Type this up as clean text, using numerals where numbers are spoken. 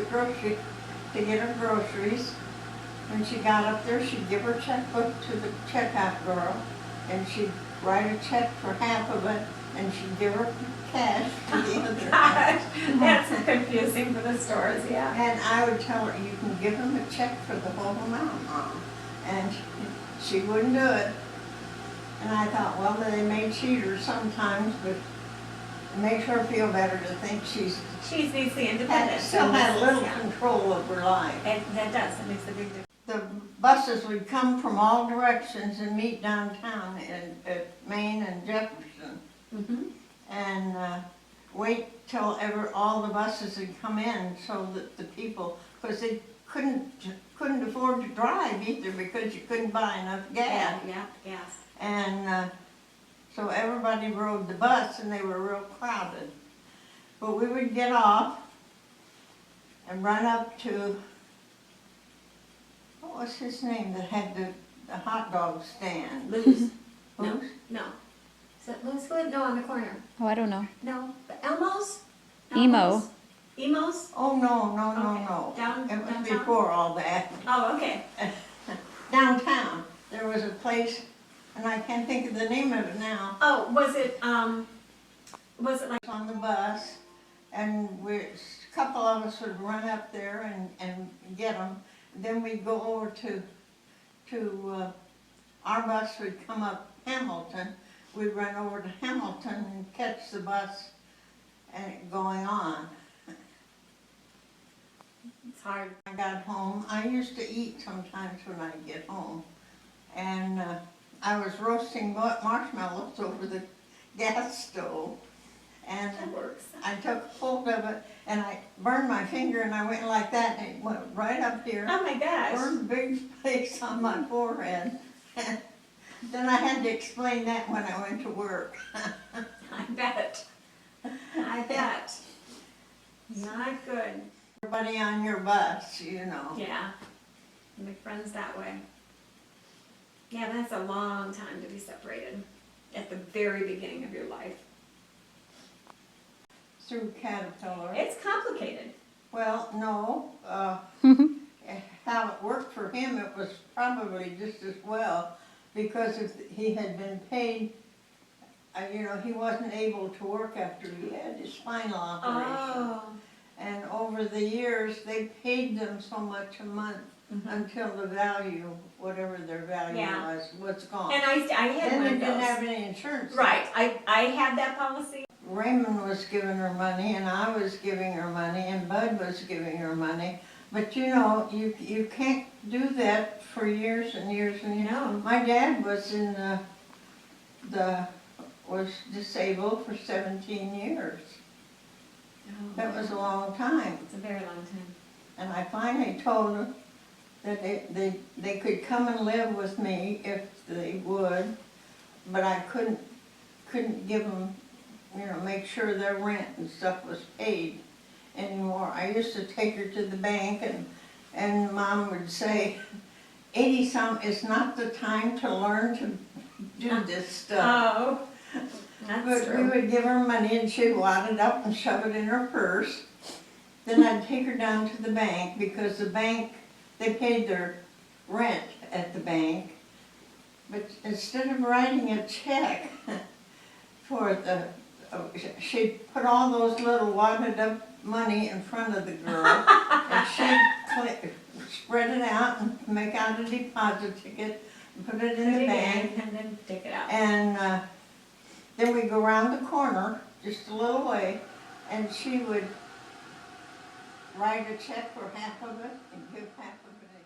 grocery, to get her groceries. When she got up there, she'd give her checkbook to the checkout girl, and she'd write a check for half of it, and she'd give her cash for the other half. Gosh, that's confusing for the stores, yeah. And I would tell her, you can give them a check for the whole amount, Mom. And she wouldn't do it. And I thought, well, they may cheat her sometimes, but it makes her feel better to think she She needs the independence. still had a little Yeah. control of her life. And that does, it makes a big difference. The buses would come from all directions and meet downtown at Main and Jefferson. Mm-hmm. And wait till all the buses had come in so that the people, because they couldn't afford to drive either because you couldn't buy enough gas. Yeah, gas. And so everybody rode the bus and they were real crowded. But we would get off and run up to, what was his name that had the hot dog stand? Lou's. No, Who's? no. Is that Lou's Wood? No, on the corner. Oh, I don't know. No, but Elmo's? Emo. Elmo's? Emo's? Oh, no, no, Okay. no. Down- It was downtown? before all that. Oh, okay. Downtown, there was a place, and I can't think of the name of it now. Oh, was it like, On the bus, and a couple of us would run up there and get them. Then we'd go over to our bus would come up Hamilton. We'd run over to Hamilton and catch the bus and going on. it's hard. I got home, I used to eat sometimes when I get home. And I was roasting marshmallows over the gas stove. And That works. I took hold of it and I burned my finger and I went like that and it went right up here. Oh my gosh. Burned a big place on my forehead. Then I had to explain that when I went to work. I bet. I bet. Not good. Everybody on your bus, you know. Yeah. Make friends that way. Yeah, that's a long time to be separated at the very beginning of your life. Through Caterpillar. It's complicated. Well, no, how it worked for him, it was probably just as well, because if he had been paid, you know, he wasn't able to work after he had his spinal operation. Oh. And over the years, they paid them so much a month until the value, whatever their value Yeah. was gone. And I had Then one they of didn't those. have any insurance. Right. I had that policy. Raymond was giving her money, and I was giving her money, and Bud was giving her money. But you know, you can't do that for years and years and years. No. My dad was in was disabled for 17 years. That was a long time. It's a very long time. And I finally told them that they could come and live with me if they would, but I couldn't give them, you know, make sure their rent and stuff was paid anymore. I used to take her to the bank and Mom would say, 80-some is not the time to learn to do this stuff. Oh, that's But we true. would give her money and she'd wad it up and shove it in her purse. Then I'd take her down to the bank because the bank, they paid their rent at the bank. But instead of writing a check for she'd put all those little wadded up money in front of the girl and she'd spread it out and make out a deposit ticket and put it in the bank. And then take it out. And then we go around the corner, just a little way, and she would write a check for half of it and give half of it